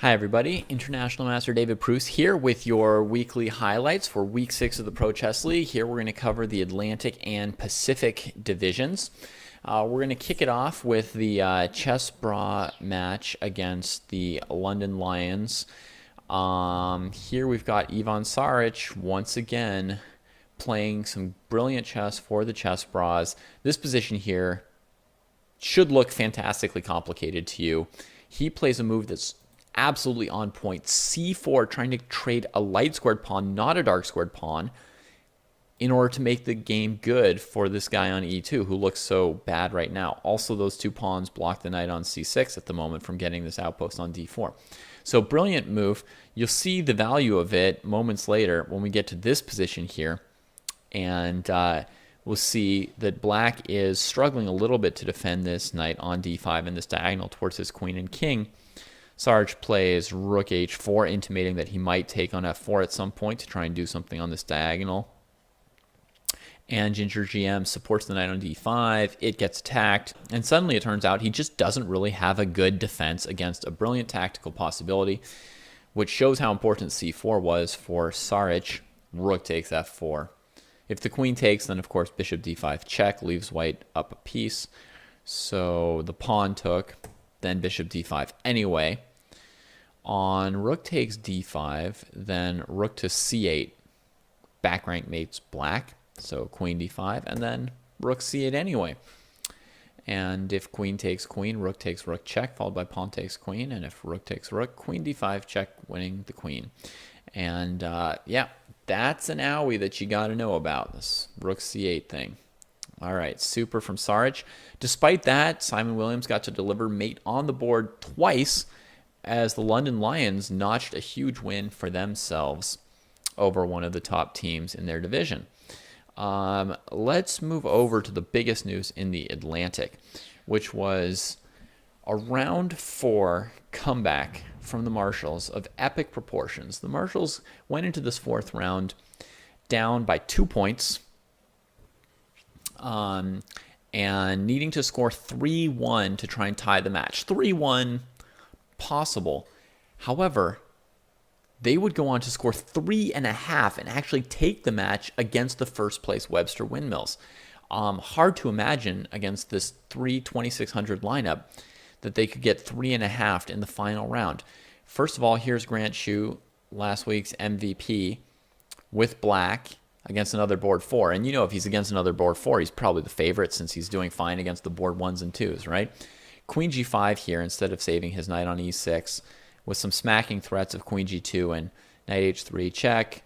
Hi everybody, International Master David Pruess here with your weekly highlights for Week 6 of the Pro Chess League. Here we're going to cover the Atlantic and Pacific divisions. We're going to kick it off with the Chess Bra match against the London Lions. Here we've got Ivan Saric once again playing some brilliant chess for the Chess Bras. This position here should look fantastically complicated to you. He plays a move that's absolutely on point. C4, trying to trade a light squared pawn, not a dark squared pawn, in order to make the game good for this guy on E2, who looks so bad right now. Also, those two pawns block the knight on C6 at the moment from getting this outpost on D4. So brilliant move. You'll see the value of it moments later when we get to this position here. And we'll see that black is struggling a little bit to defend this knight on D5 and this diagonal towards his queen and king. Sarge plays rook h4, intimating that he might take on f4 at some point to try and do something on this diagonal. And Ginger GM supports the knight on d5. It gets attacked. And suddenly it turns out he just doesn't really have a good defense against a brilliant tactical possibility, which shows how important c4 was for Saric. Rook takes f4. If the queen takes, then of course bishop d5 check leaves white up a piece. So the pawn took, then bishop d5 anyway. On rook takes d5, then rook to c8, back rank mates black, so queen d5, and then rook c8 anyway. And if queen takes queen, rook takes rook check, followed by pawn takes queen, and if rook takes rook, queen d5 check, winning the queen. And yeah, that's an owie that you got to know about, this rook c8 thing. All right, super from Saric. Despite that, Simon Williams got to deliver mate on the board twice, as the London Lions notched a huge win for themselves over one of the top teams in their division. Let's move over to the biggest news in the Atlantic, which was a round 4 comeback from the Marshals of epic proportions. The Marshals went into this fourth round down by 2 points, and needing to score 3-1 to try and tie the match. 3-1 possible. However, they would go on to score 3.5 and actually take the match against the first place Webster Windmills. Hard to imagine against this 2600 lineup that they could get 3.5 in the final round. First of all, here's Grant Shu, last week's MVP, with black against another board 4. And you know, if he's against another board 4, he's probably the favorite since he's doing fine against the board 1s and 2s, right? Queen g5 here instead of saving his knight on e6 with some smacking threats of queen g2 and knight h3 check.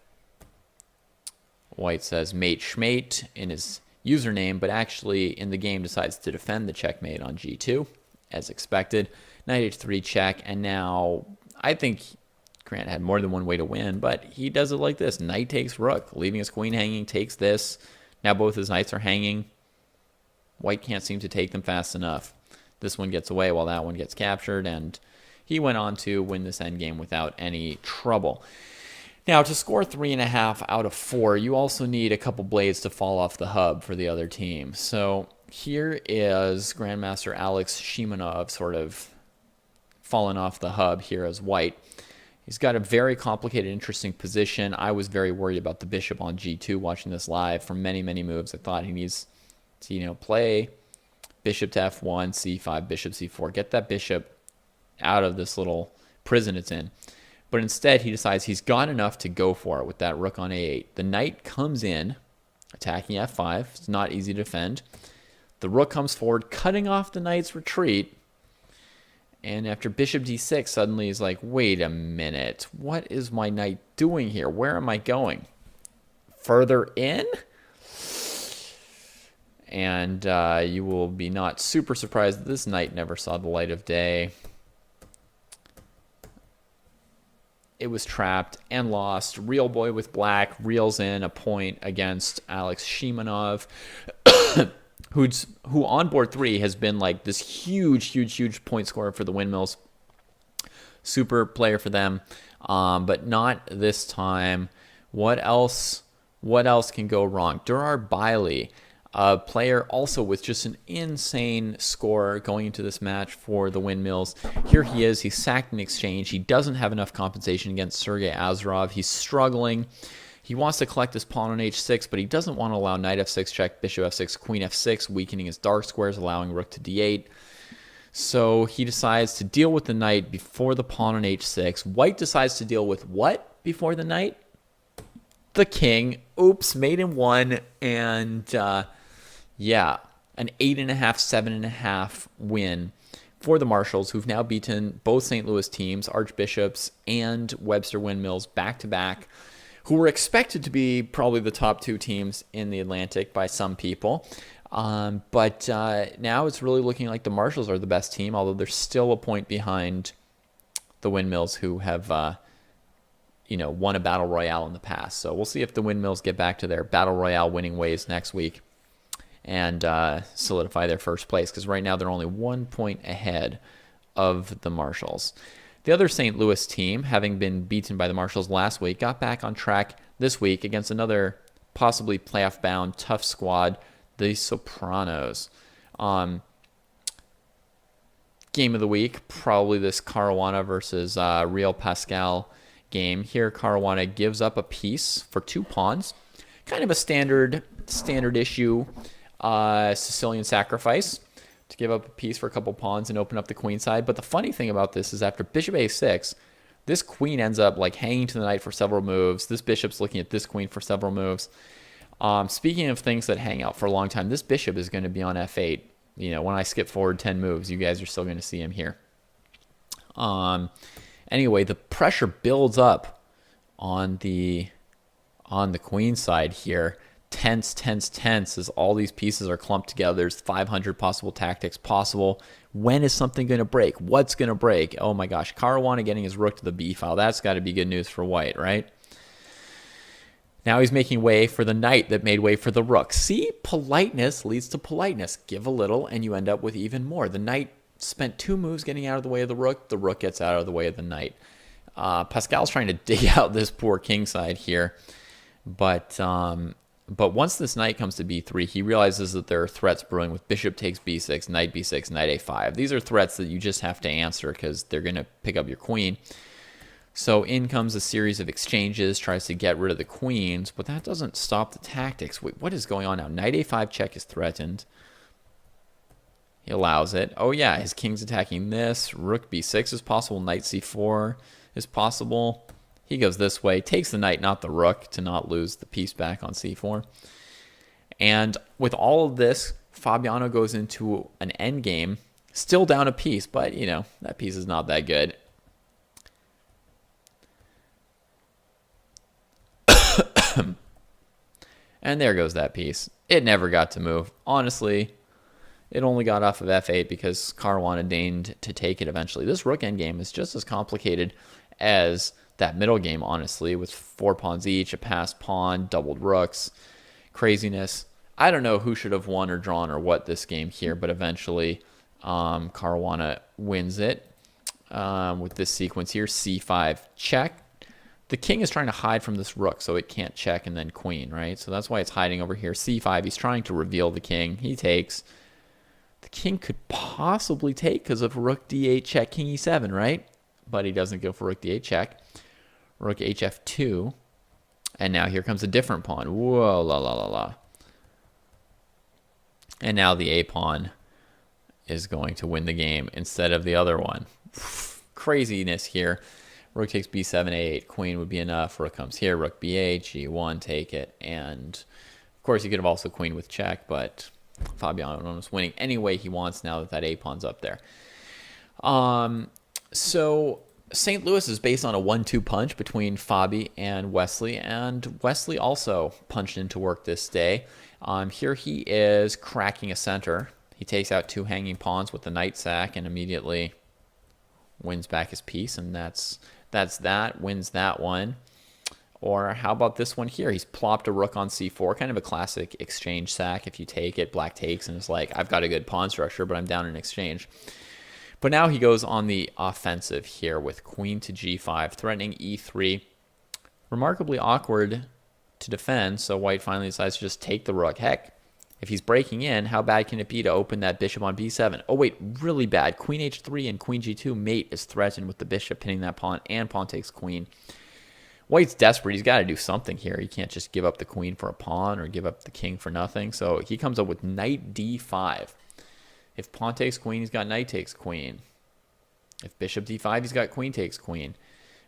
White says mate schmate in his username, but actually in the game decides to defend the checkmate on g2 as expected. Knight h3 check, and now I think Grant had more than one way to win, but he does it like this. Knight takes rook, leaving his queen hanging, takes this. Now both his knights are hanging. White can't seem to take them fast enough. This one gets away while that one gets captured, and he went on to win this endgame without any trouble. Now, to score 3.5 out of 4, you also need a couple blades to fall off the hub for the other team. So here is Grandmaster Alex Shimanov sort of fallen off the hub here as white. He's got a very complicated, interesting position. I was very worried about the bishop on g2 watching this live. For many, many moves, I thought he needs to, play bishop to f1, c5, bishop c4. Get that bishop out of this little prison it's in. But instead, he decides he's got enough to go for it with that rook on a8. The knight comes in, attacking f5. It's not easy to defend. The rook comes forward, cutting off the knight's retreat. And after bishop d6, suddenly he's like, wait a minute. What is my knight doing here? Where am I going? Further in? And you will be not super surprised that this knight never saw the light of day. It was trapped and lost. Real boy with black reels in a point against Alex Shimanov, who on board 3 has been like this huge point scorer for the Windmills. Super player for them, but not this time. What else can go wrong? Durar Bailey A player also with just an insane score going into this match for the windmills. Here he is. He's sacked in exchange. He doesn't have enough compensation against Sergei Azarov. He's struggling. He wants to collect his pawn on h6, but he doesn't want to allow knight f6 check, bishop f6, queen f6, weakening his dark squares, allowing rook to d8. So he decides to deal with the knight before the pawn on h6. White decides to deal with what before the knight? The king. Oops, mate in one. And yeah, an 8.5, 7.5 win for the Marshals, who've now beaten both St. Louis teams, Archbishops and Webster Windmills, back-to-back, who were expected to be probably the top two teams in the Atlantic by some people. But now it's really looking like the Marshals are the best team, although they're still a point behind the Windmills, who have won a Battle Royale in the past. So we'll see if the Windmills get back to their Battle Royale winning ways next week and solidify their first place, because right now they're only 1 point ahead of the Marshals. The other St. Louis team, having been beaten by the Marshals last week, got back on track this week against another possibly playoff-bound tough squad, the Sopranos. Game of the week, probably this Caruana versus Real Pascal game. Here, Caruana gives up a piece for 2 pawns. Kind of a standard issue Sicilian sacrifice to give up a piece for a couple pawns and open up the queen side. But the funny thing about this is after bishop a6, this queen ends up like hanging to the knight for several moves. This bishop's looking at this queen for several moves. Speaking of things that hang out for a long time, this bishop is going to be on f8. When I skip forward 10 moves, you guys are still going to see him here. Anyway, the pressure builds up on the queen side here. Tense as all these pieces are clumped together. There's 500 possible tactics possible. When is something going to break? What's going to break? Oh my gosh, Caruana getting his rook to the b file. That's got to be good news for white, right? Now he's making way for the knight that made way for the rook. See, politeness leads to politeness. Give a little and you end up with even more. The knight spent 2 moves getting out of the way of the rook. The rook gets out of the way of the knight. Pascal's trying to dig out this poor king side here. But once this knight comes to b3, he realizes that there are threats brewing with bishop takes b6, knight b6, knight a5. These are threats that you just have to answer because they're going to pick up your queen. So in comes a series of exchanges, tries to get rid of the queens, but that doesn't stop the tactics. Wait, what is going on now? Knight a5 check is threatened. He allows it. Oh yeah, his king's attacking this. Rook b6 is possible. Knight c4 is possible. He goes this way, takes the knight, not the rook, to not lose the piece back on c4. And with all of this, Fabiano goes into an endgame, still down a piece, but, that piece is not that good. And there goes that piece. It never got to move. Honestly, it only got off of f8 because Caruana deigned to take it eventually. This rook endgame is just as complicated as that middle game, honestly, with 4 pawns each, a passed pawn, doubled rooks, craziness. I don't know who should have won or drawn or what this game here, but eventually Caruana wins it with this sequence here, c5 check. The king is trying to hide from this rook so it can't check and then queen, right? So that's why it's hiding over here. c5, he's trying to reveal the king. He takes. The king could possibly take because of rook d8 check, king e7, right? But he doesn't go for rook d8 check. Rook hf2. And now here comes a different pawn. Whoa, la la la la. And now the a pawn is going to win the game instead of the other one. Craziness here. Rook takes b7, a8, queen would be enough. Rook comes here, rook b8, g1, take it. And, of course, he could have also queen with check, but Fabiano was winning any way he wants now that a pawn's up there. So St. Louis is based on a 1-2 punch between Fabi and Wesley also punched into work this day. Here he is cracking a center. He takes out 2 hanging pawns with the knight sack and immediately wins back his piece, and that's that, wins that one. Or how about this one here? He's plopped a rook on c4, kind of a classic exchange sack. If you take it, black takes, and it's like, I've got a good pawn structure, but I'm down in exchange. But now he goes on the offensive here with queen to g5, threatening e3. Remarkably awkward to defend, so white finally decides to just take the rook. Heck, If he's breaking in, how bad can it be to open that bishop on b7? Oh, wait, really bad. Queen h3 and queen g2 mate is threatened with the bishop pinning that pawn, and pawn takes queen. White's desperate. He's got to do something here. He can't just give up the queen for a pawn or give up the king for nothing. So he comes up with knight d5. If pawn takes queen, he's got knight takes queen. If bishop d5, he's got queen takes queen.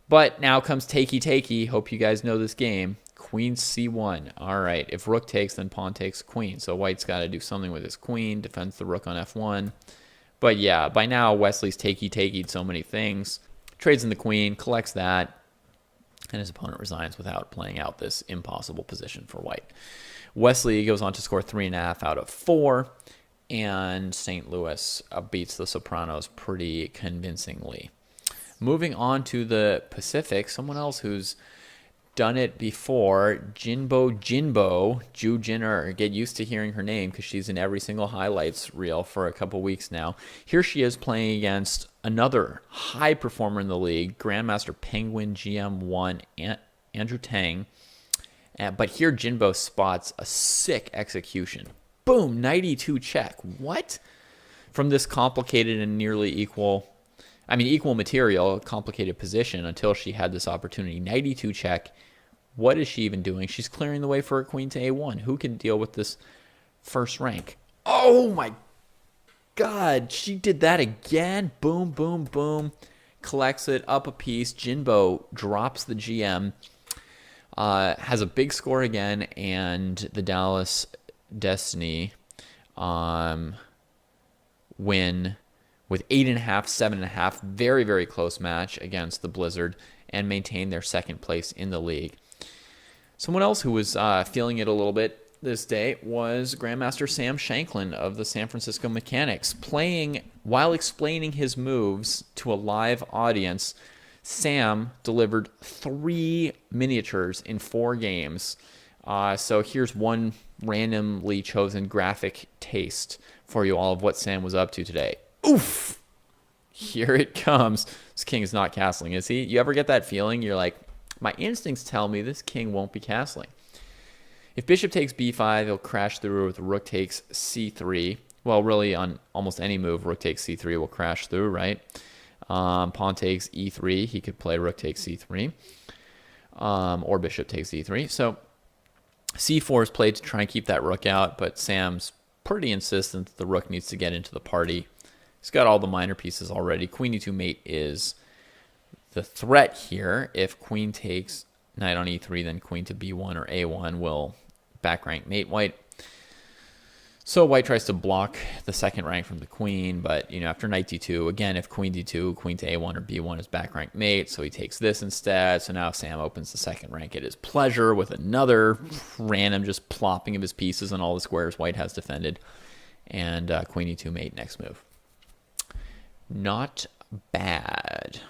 But now comes takey. Hope you guys know this game. Queen c1. All right. If rook takes, then pawn takes queen. So white's got to do something with his queen. Defends the rook on f1. But yeah, by now Wesley's takey'd so many things. Trades in the queen, collects that, and his opponent resigns without playing out this impossible position for white. Wesley goes on to score 3.5 out of 4, and St. Louis beats the Sopranos pretty convincingly. Moving on to the Pacific, someone else who's done it before, Jinbo Ju Jinner. Get used to hearing her name because she's in every single highlights reel for a couple weeks now. Here she is playing against another high performer in the league, Grandmaster Penguin GM1 Andrew Tang. But here Jinbo spots a sick execution. Boom, knight e2 check. What? From this complicated and nearly equal material, complicated position until she had this opportunity. Knight e2 check. What is she even doing? She's clearing the way for a queen to a1. Who can deal with this first rank? Oh my God, she did that again. Boom, boom, boom. Collects it up a piece. Jinbo drops the GM. Has a big score again, and the Dallas Destiny win with 8.5, 7.5. Very, very close match against the Blizzard, and maintain their second place in the league. Someone else who was feeling it a little bit this day was Grandmaster Sam Shanklin of the San Francisco Mechanics. Playing while explaining his moves to a live audience, Sam delivered 3 miniatures in 4 games. So here's one randomly chosen graphic taste for you all of what Sam was up to today. Oof! Here it comes. This king is not castling, is he? You ever get that feeling? You're like, my instincts tell me this king won't be castling. If bishop takes b5, he'll crash through with rook takes c3. Well, really, on almost any move, rook takes c3 will crash through, right? Pawn takes e3. He could play rook takes c3. Or bishop takes e3. So c4 is played to try and keep that rook out, but Sam's pretty insistent that the rook needs to get into the party. He's got all the minor pieces already. Queen e2 mate is the threat here. If queen takes knight on e3, then queen to b1 or a1 will back rank mate white. So white tries to block the second rank from the queen, but after knight d2, again, if queen d2, queen to a1 or b1 is back rank mate, so he takes this instead. So now Sam opens the second rank at his pleasure with another random just plopping of his pieces on all the squares white has defended, and queen e2 mate next move. Not bad.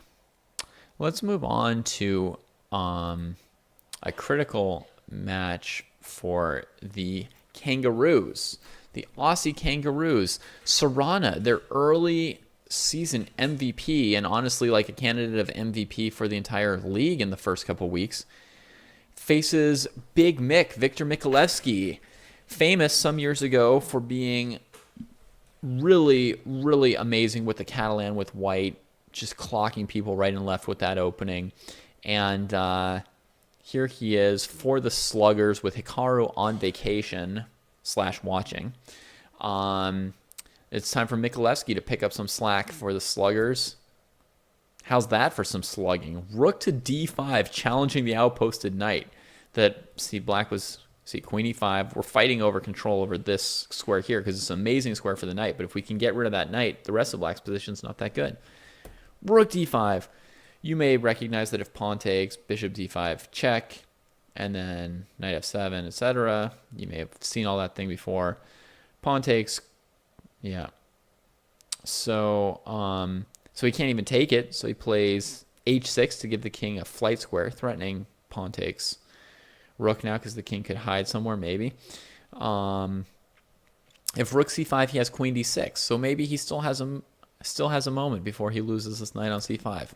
Let's move on to a critical match for the Kangaroos. The Aussie Kangaroos. Serrana, their early season MVP, and honestly like a candidate of MVP for the entire league in the first couple weeks, faces Big Mick, Victor Michalewski, famous some years ago for being really, really amazing with the Catalan with white, just clocking people right and left with that opening. And here he is for the Sluggers with Hikaru on vacation / watching. It's time for Michalewski to pick up some slack for the Sluggers. How's that for some slugging? Rook to d5, challenging the outposted knight. Black was... queen e5. We're fighting over control over this square here because it's an amazing square for the knight. But if we can get rid of that knight, the rest of black's position's not that good. Rook d5. You may recognize that if pawn takes, bishop d5 check, and then knight f7, etc. You may have seen all that thing before. Pawn takes, yeah. So he can't even take it. So he plays h6 to give the king a flight square, threatening pawn takes rook now because the king could hide somewhere maybe. If rook c5, he has queen d6. So maybe he still has a moment before he loses this knight on c5.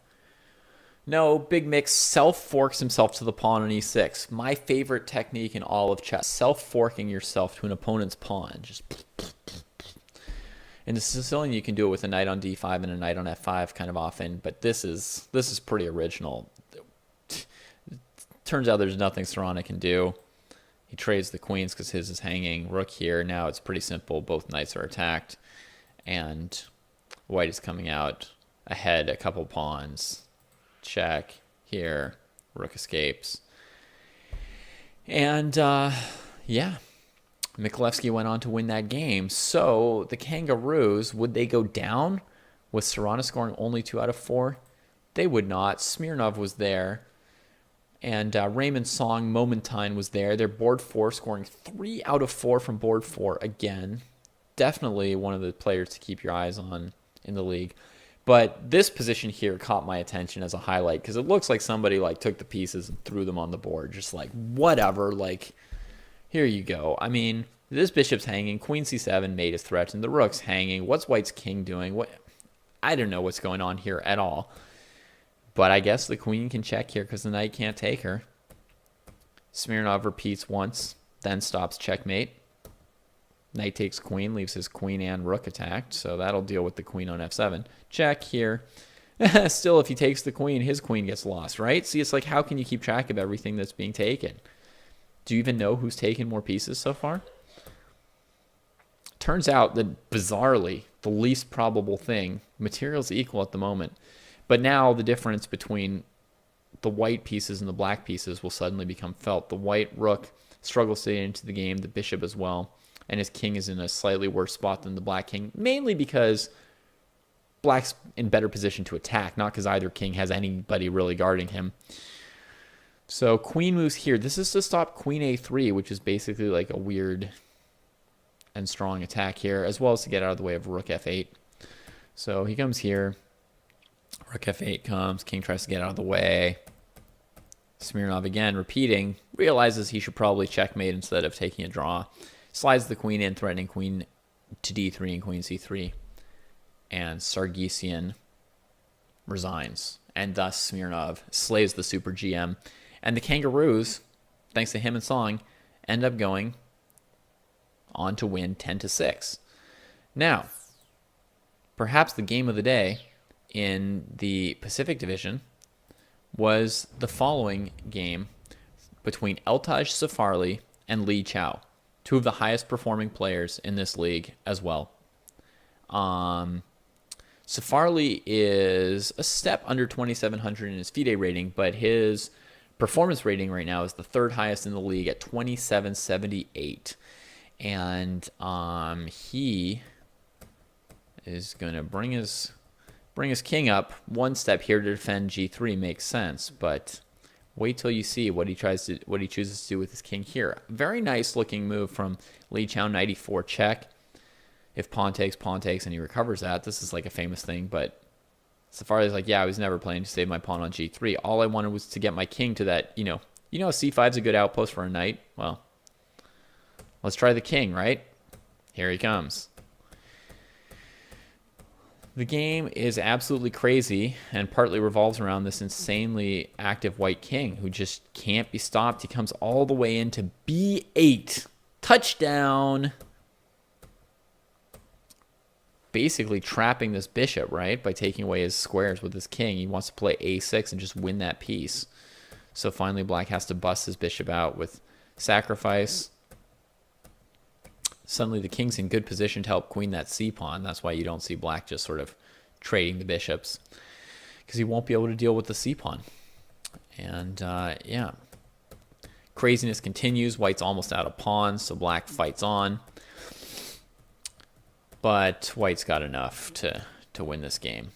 No, Big Mix self-forks himself to the pawn on e6. My favorite technique in all of chess. Self-forking yourself to an opponent's pawn. Just... In the Sicilian, you can do it with a knight on d5 and a knight on f5 kind of often, but this is pretty original. Turns out there's nothing Serrano can do. He trades the queens because his is hanging. Rook here. Now it's pretty simple. Both knights are attacked. And white is coming out ahead a couple pawns. Check here. Rook escapes. And, yeah. Mikulewski went on to win that game. So the Kangaroos, would they go down with Serrano scoring only 2 out of 4? They would not. Smirnov was there. And Raymond Song, Momentine was there. They're board 4, scoring 3 out of 4 from board 4 again. Definitely one of the players to keep your eyes on in the league. But this position here caught my attention as a highlight because it looks like somebody like took the pieces and threw them on the board. Just like, whatever, like, here you go. I mean, this bishop's hanging. Queen c7, mate is threatened. The rook's hanging. What's white's king doing? What? I don't know what's going on here at all. But I guess the queen can check here because the knight can't take her. Smirnov repeats once, then stops checkmate. Knight takes queen, leaves his queen and rook attacked. So that'll deal with the queen on f7. Check here. Still, if he takes the queen, his queen gets lost, right? See, it's like, how can you keep track of everything that's being taken? Do you even know who's taken more pieces so far? Turns out that, bizarrely, the least probable thing, material's equal at the moment. But now the difference between the white pieces and the black pieces will suddenly become felt. The white rook struggles to get into the game, the bishop as well, and his king is in a slightly worse spot than the black king, mainly because black's in better position to attack, not because either king has anybody really guarding him. So queen moves here. This is to stop queen a3, which is basically like a weird and strong attack here, as well as to get out of the way of rook f8. So he comes here. Rook f8 comes. King tries to get out of the way. Smirnov again, repeating, realizes he should probably checkmate instead of taking a draw. Slides the queen in, threatening queen to d3 and queen c3. And Sargsyan resigns. And thus Smirnov slays the super GM. And the Kangaroos, thanks to him and Song, end up going on to win 10-6. Now, perhaps the game of the day in the Pacific Division was the following game between Eltaj Safarli and Li Chao, two of the highest performing players in this league as well. Safarli is a step under 2,700 in his FIDE rating, but his performance rating right now is the third highest in the league at 2,778. And he is going to bring his king up one step here to defend g3. Makes sense, but wait till you see what he chooses to do with his king here. Very nice looking move from Li Chao. Knight e4 check. If pawn takes, and he recovers that. This is like a famous thing, but Safarli's like, yeah, I was never planning to save my pawn on g3. All I wanted was to get my king to that, you know c5 is a good outpost for a knight. Well, let's try the king, right? Here he comes. The game is absolutely crazy and partly revolves around this insanely active white king who just can't be stopped. He comes all the way into b8. Touchdown. Basically trapping this bishop, right? By taking away his squares with his king. He wants to play a6 and just win that piece. So finally black has to bust his bishop out with sacrifice. Suddenly the king's in good position to help queen that c-pawn. That's why you don't see black just sort of trading the bishops, because he won't be able to deal with the c-pawn. And yeah, craziness continues. White's almost out of pawns, so black fights on. But white's got enough to win this game.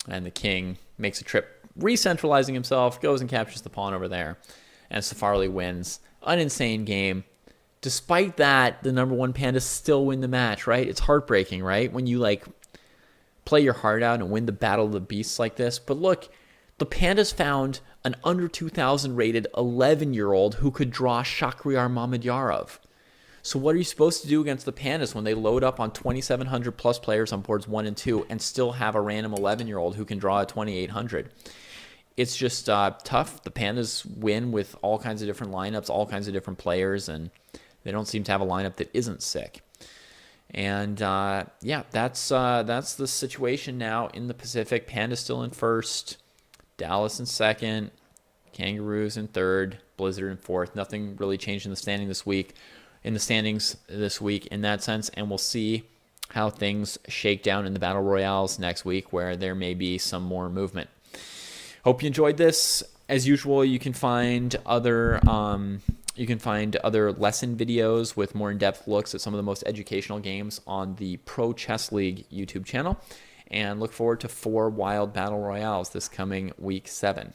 And the king makes a trip, re-centralizing himself, goes and captures the pawn over there. And Safarli wins. An insane game. Despite that, the number one pandas still win the match, right? It's heartbreaking, right? When you, like, play your heart out and win the Battle of the Beasts like this. But look, the pandas found an under 2,000 rated 11-year-old who could draw Shakhriyar Mamedyarov. So what are you supposed to do against the pandas when they load up on 2,700 plus players on boards 1 and 2 and still have a random 11-year-old who can draw a 2,800? it's just tough. The Pandas win with all kinds of different lineups, all kinds of different players, and they don't seem to have a lineup that isn't sick. And yeah, that's the situation now in the Pacific. Panda's still in first, Dallas in second, Kangaroos in third, Blizzard in fourth. Nothing really changed in the standings this week in that sense, and we'll see how things shake down in the battle royales next week, where there may be some more movement. Hope you enjoyed this. As usual, you can find other lesson videos with more in-depth looks at some of the most educational games on the Pro Chess League YouTube channel, and look forward to 4 wild battle royales this coming week 7.